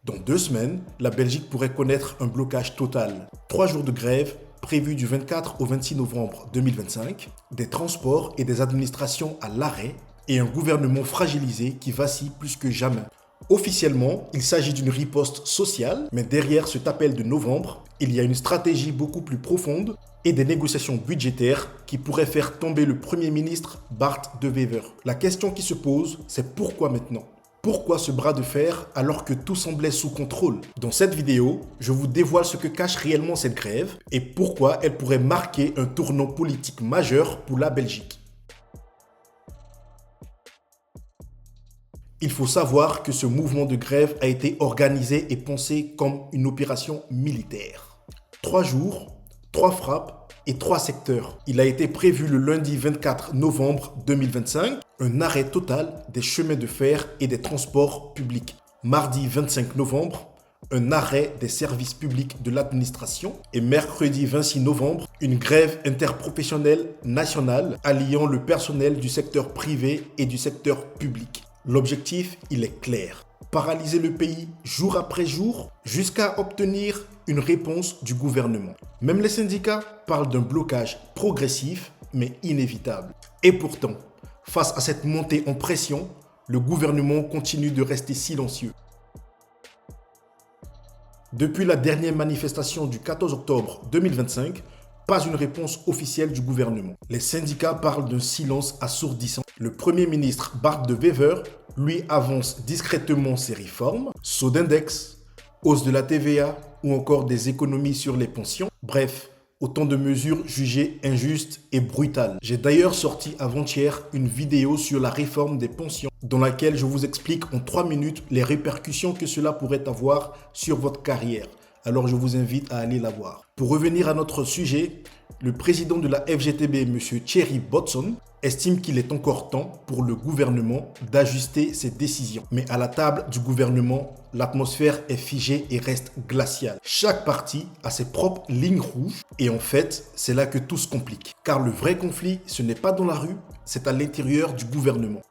Dans 2 semaines, la Belgique pourrait connaître un blocage total. 3 jours de grève prévus du 24 au 26 novembre 2025, des transports et des administrations à l'arrêt et un gouvernement fragilisé qui vacille plus que jamais. Officiellement, il s'agit d'une riposte sociale, mais derrière cet appel de novembre, il y a une stratégie beaucoup plus profonde et des négociations budgétaires qui pourraient faire tomber le Premier ministre Bart De Wever. La question qui se pose, c'est pourquoi maintenant ? Pourquoi ce bras de fer alors que tout semblait sous contrôle? Dans cette vidéo, je vous dévoile ce que cache réellement cette grève et pourquoi elle pourrait marquer un tournant politique majeur pour la Belgique. Il faut savoir que ce mouvement de grève a été organisé et pensé comme une opération militaire. 3 jours, 3 frappes et 3 secteurs. Il a été prévu le lundi 24 novembre 2025, un arrêt total des chemins de fer et des transports publics. Mardi 25 novembre, un arrêt des services publics de l'administration. Et mercredi 26 novembre, une grève interprofessionnelle nationale alliant le personnel du secteur privé et du secteur public. L'objectif, il est clair. Paralyser le pays jour après jour jusqu'à obtenir une réponse du gouvernement. Même les syndicats parlent d'un blocage progressif mais inévitable. Et pourtant, face à cette montée en pression, le gouvernement continue de rester silencieux. Depuis la dernière manifestation du 14 octobre 2025, pas une réponse officielle du gouvernement. Les syndicats parlent d'un silence assourdissant. Le Premier ministre Bart De Wever, lui, avance discrètement ses réformes, saut d'index, hausse de la TVA ou encore des économies sur les pensions. Bref, autant de mesures jugées injustes et brutales. J'ai d'ailleurs sorti avant-hier une vidéo sur la réforme des pensions dans laquelle je vous explique en 3 minutes les répercussions que cela pourrait avoir sur votre carrière. Alors je vous invite à aller la voir. Pour revenir à notre sujet, le président de la FGTB, M. Thierry Botsson, estime qu'il est encore temps pour le gouvernement d'ajuster ses décisions. Mais à la table du gouvernement, l'atmosphère est figée et reste glaciale. Chaque parti a ses propres lignes rouges et en fait, c'est là que tout se complique. Car le vrai conflit, ce n'est pas dans la rue, c'est à l'intérieur du gouvernement.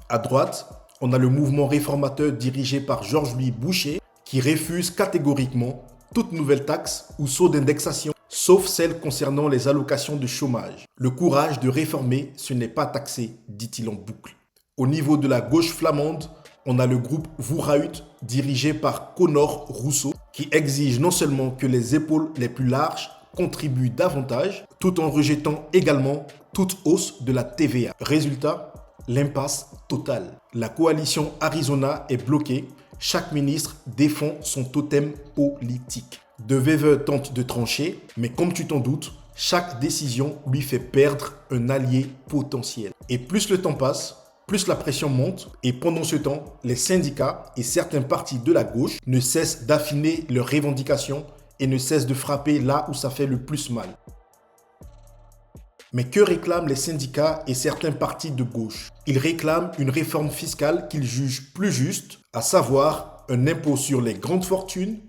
À droite, on a le mouvement réformateur dirigé par Georges-Louis Boucher qui refuse catégoriquement toute nouvelle taxe ou saut d'indexation, sauf celle concernant les allocations de chômage. Le courage de réformer, ce n'est pas taxer, dit-il en boucle. Au niveau de la gauche flamande, on a le groupe Vooruit dirigé par Conor Rousseau qui exige non seulement que les épaules les plus larges contribuent davantage, tout en rejetant également toute hausse de la TVA. Résultat, l'impasse totale. La coalition Arizona est bloquée. Chaque ministre défend son totem politique. De Wever tente de trancher, mais comme tu t'en doutes, chaque décision lui fait perdre un allié potentiel. Et plus le temps passe, plus la pression monte et pendant ce temps, les syndicats et certains partis de la gauche ne cessent d'affiner leurs revendications et ne cessent de frapper là où ça fait le plus mal. Mais que réclament les syndicats et certains partis de gauche? Ils réclament une réforme fiscale qu'ils jugent plus juste, à savoir un impôt sur les grandes fortunes,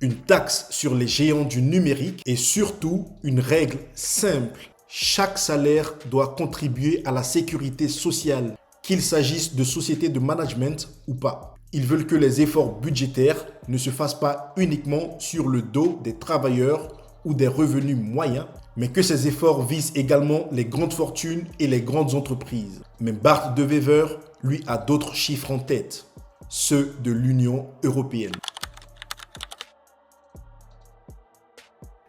une taxe sur les géants du numérique et surtout une règle simple. Chaque salaire doit contribuer à la sécurité sociale, qu'il s'agisse de sociétés de management ou pas. Ils veulent que les efforts budgétaires ne se fassent pas uniquement sur le dos des travailleurs ou des revenus moyens, mais que ces efforts visent également les grandes fortunes et les grandes entreprises. Mais Bart De Wever, lui, a d'autres chiffres en tête, ceux de l'Union européenne.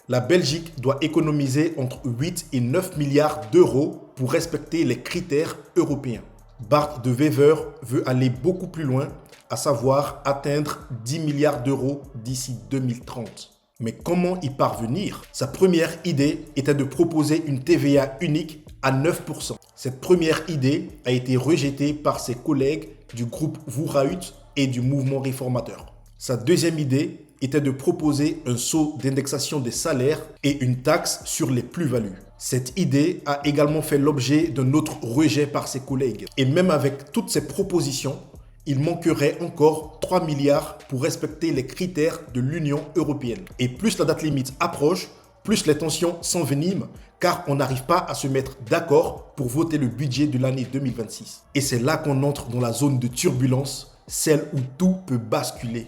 La Belgique doit économiser entre 8 et 9 milliards d'euros pour respecter les critères européens. Bart De Wever veut aller beaucoup plus loin, à savoir atteindre 10 milliards d'euros d'ici 2030. Mais comment y parvenir? Sa première idée était de proposer une TVA unique à 9%. Cette première idée a été rejetée par ses collègues du groupe Vooruit et du mouvement réformateur. Sa deuxième idée était de proposer un saut d'indexation des salaires et une taxe sur les plus-values. Cette idée a également fait l'objet d'un autre rejet par ses collègues. Et même avec toutes ces propositions, il manquerait encore 3 milliards pour respecter les critères de l'Union européenne. Et plus la date limite approche, plus les tensions s'enveniment, car on n'arrive pas à se mettre d'accord pour voter le budget de l'année 2026. Et c'est là qu'on entre dans la zone de turbulence celle où tout peut basculer.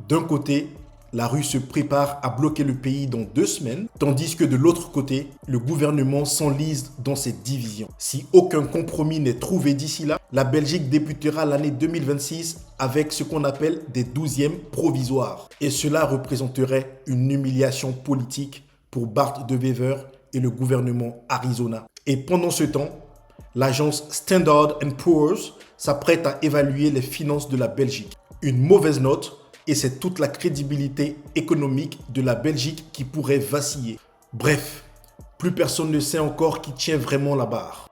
D'un côté, la rue se prépare à bloquer le pays dans 2 semaines, tandis que de l'autre côté, le gouvernement s'enlise dans cette division. Si aucun compromis n'est trouvé d'ici là, la Belgique débutera l'année 2026 avec ce qu'on appelle des 12e provisoires. Et cela représenterait une humiliation politique pour Bart De Wever et le gouvernement Arizona. Et pendant ce temps, l'agence Standard & Poor's s'apprête à évaluer les finances de la Belgique. Une mauvaise note, et c'est toute la crédibilité économique de la Belgique qui pourrait vaciller. Bref, plus personne ne sait encore qui tient vraiment la barre.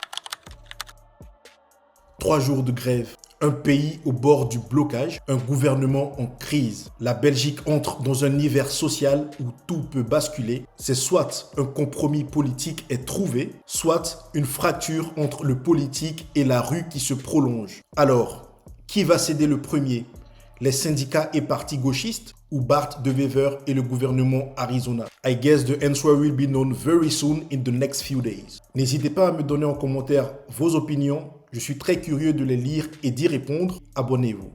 3 jours de grève, un pays au bord du blocage, un gouvernement en crise. La Belgique entre dans un hiver social où tout peut basculer. C'est soit un compromis politique est trouvé, soit une fracture entre le politique et la rue qui se prolonge. Alors, qui va céder le premier ? Les syndicats et partis gauchistes ou Bart De Wever et le gouvernement Arizona? I guess the answer will be known very soon in the next few days. N'hésitez pas à me donner en commentaire vos opinions. Je suis très curieux de les lire et d'y répondre. Abonnez-vous.